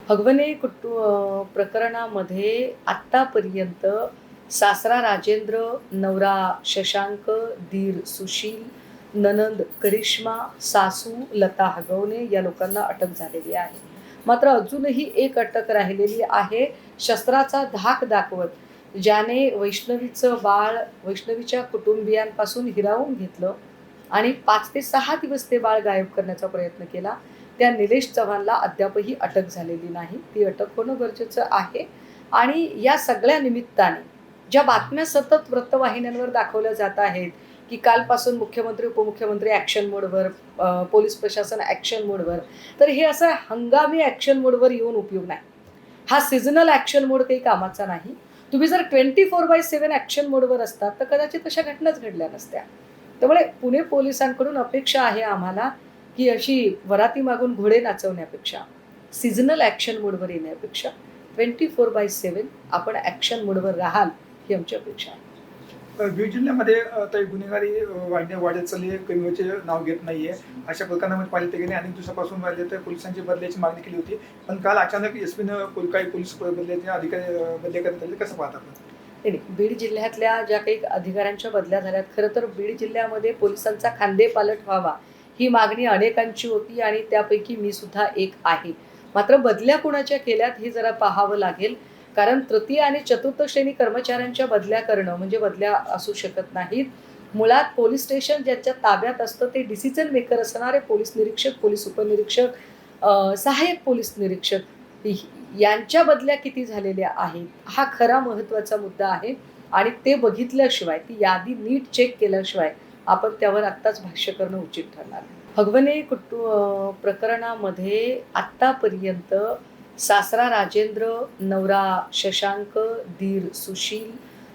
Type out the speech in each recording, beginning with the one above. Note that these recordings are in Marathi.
हगवणे प्रकरणामध्ये आत्तापर्यंत सासरा राजेंद्र, नवरा शशांक, दीर सुशील, नणंद करिश्मा, सासू लता हगवणे या लोकांना अटक झालेली आहे. मात्र अजूनही एक अटक राहिलेली आहे. शस्त्राचा धाक दाखवत ज्याने वैष्णवीच्या कुटुंबियांपासून हिरावून घेतलं आणि 5 ते 6 दिवस ते बाळ गायब करण्याचा प्रयत्न केला, त्या निलेश चव्हाणला अद्यापही अटक झालेली नाही. ती अटक होणं गरजेचं आहे. आणि या सगळ्या निमित्ताने ज्या बातम्या सतत वृत्तवाहिन्यांवर दाखवल्या जात आहेत, की कालपासून मुख्यमंत्री, उपमुख्यमंत्री ॲक्शन मोडवर, पोलीस प्रशासन ॲक्शन मोडवर, तर हे असं हंगामी ॲक्शन मोडवर येऊन उपयोग नाही. हा सीझनल ॲक्शन मोड काही कामाचा नाही. तुम्ही जर 24/7 ॲक्शन मोडवर असतात, तर कदाचित अशा घटनाच घडल्या नसत्या. त्यामुळे पुणे पोलिसांकडून अपेक्षा आहे आम्हाला, की अशी वराती मागून घोडे नाचवण्यापेक्षा, सीझनल ॲक्शन मोडवर येण्यापेक्षा 24/7 आपण ॲक्शन मोडवर राहाल, ही आमची अपेक्षा आहे. बीड जिल्ह्यामध्ये आता गुन्हेगारी वाढत चालली आहे, कमी व्हायचे नाव घेत नाहीये. अशा प्रकरणामध्ये पाहिले गेले अनेक दिवसापासून राहिले तर पोलिसांची बदल्याची मागणी केली होती. पण काल अचानक एसपीनं काही पोलीस बदल्याचे अधिकारी बदल्या करण्यात आले. कसं पाहता आपण? नाही, बीड जिल्ह्यातल्या ज्या काही अधिकाऱ्यांच्या बदल्या झाल्यात, खरं तर बीड जिल्ह्यामध्ये पोलिसांचा खांदेपालट व्हावा ही मागणी अनेकांची होती आणि त्यापैकी मी सुद्धा एक आहे. मात्र बदल्या कुणाच्या केल्यात हे जरा पाहावं लागेल. कारण तृतीय आणि चतुर्थ श्रेणी कर्मचाऱ्यांच्या बदल्या करणं म्हणजे बदल्या असू शकत नाहीत. मुळात पोलीस स्टेशन ज्याच्या ताब्यात असतं ते डिसिजन मेकर असणारे पोलीस निरीक्षक, पोलीस उपनिरीक्षक, सहाय्यक पोलीस निरीक्षक यांच्या बदल्या किती झालेल्या आहेत, हा खरा महत्त्वाचा मुद्दा आहे. आणि ते बघितल्याशिवाय, ती यादी नीट चेक केल्याशिवाय आपण त्यावर आत्ताच भाष्य करणं उचित ठरणार. हगवणे प्रकरणामध्ये आत्तापर्यंत सासरा राजेंद्र, नवरा शशांक, दीर सुशील,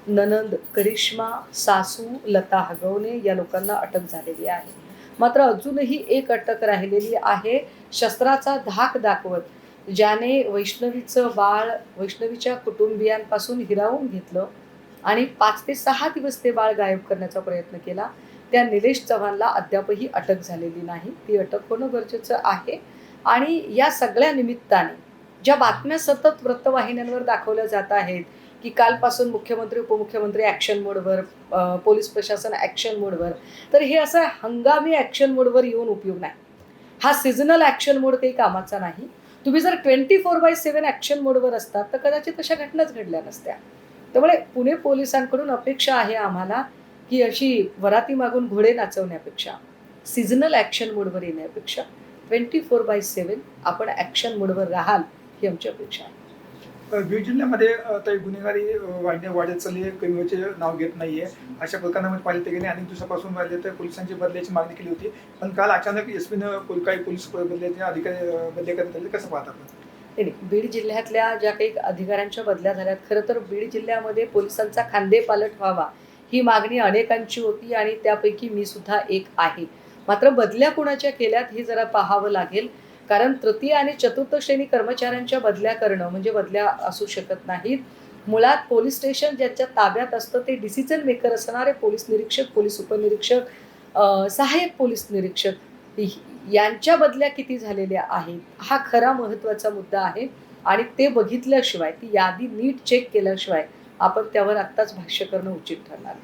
नणंद करिश्मा, सासू लता हगवणे या लोकांना अटक झालेली आहे. मात्र अजूनही एक अटक राहिलेली आहे. शस्त्राचा धाक दाखवत ज्याने वैष्णवीच्या कुटुंबियांपासून हिरावून घेतलं आणि 5 ते 6 दिवस ते बाळ गायब करण्याचा प्रयत्न केला, त्या निलेश चव्हाणला अद्यापही अटक झालेली नाही. ती अटक होणं गरजेचं आहे. आणि या सगळ्या निमित्ताने ज्या बातम्या सतत वृत्तवाहिन्यांवर दाखवल्या जात आहेत, की कालपासून मुख्यमंत्री, उपमुख्यमंत्री ॲक्शन मोडवर, पोलीस प्रशासन ॲक्शन मोडवर, तर हे असं हंगामी ॲक्शन मोडवर येऊन उपयोग नाही. हा सीझनल ॲक्शन मोड काही कामाचा नाही. तुम्ही जर 24/7 ॲक्शन मोडवर असतात, तर कदाचित अशा घटनाच घडल्या नसत्या. त्यामुळे पुणे पोलिसांकडून अपेक्षा आहे आम्हाला, की अशी वराती मागून घोडे नाचवण्यापेक्षा, सीझनल ॲक्शन मोडवर येण्यापेक्षा 24/7 आपण ॲक्शन मोडवर राहाल, ही आमची अपेक्षा आहे. बीड जिल्ह्यामध्ये आता गुन्हेगारी वाढत चालली आहे, कमी व्हायचे नाव घेत नाहीये. अशा प्रकरणामध्ये पाहिले गेले अनेक दिवसापासून राहिले तर पोलिसांची बदल्याची मागणी केली होती. पण काल अचानक एसपीनं काही पोलीस बदल्याचे अधिकारी बदल्या करण्यात आले. कसं पाहता आपण? नाही, बीड जिल्ह्यातल्या ज्या काही अधिकाऱ्यांच्या बदल्या झाल्यात, खरं तर बीड जिल्ह्यामध्ये पोलिसांचा खांदेपालट व्हावा ही मागणी अनेकांची होती आणि त्यापैकी मी सुद्धा एक आहे. मात्र बदल्या कुणाच्या केल्यात हे जरा पाहावं लागेल. कारण तृतीय आणि चतुर्थ श्रेणी कर्मचाऱ्यांच्या बदल्या करणं म्हणजे बदल्या असू शकत नाहीत. मुळात पोलीस स्टेशन ज्याच्या ताब्यात असतं ते डिसिजन मेकर असणारे पोलीस निरीक्षक, पोलीस उपनिरीक्षक, सहाय्यक पोलीस निरीक्षक यांच्या बदल्या किती झालेल्या आहेत, हा खरा महत्त्वाचा मुद्दा आहे. आणि ते बघितल्याशिवाय, ती यादी नीट चेक केल्याशिवाय आपण त्यावर आत्ताच भाष्य करणं उचित ठरणार.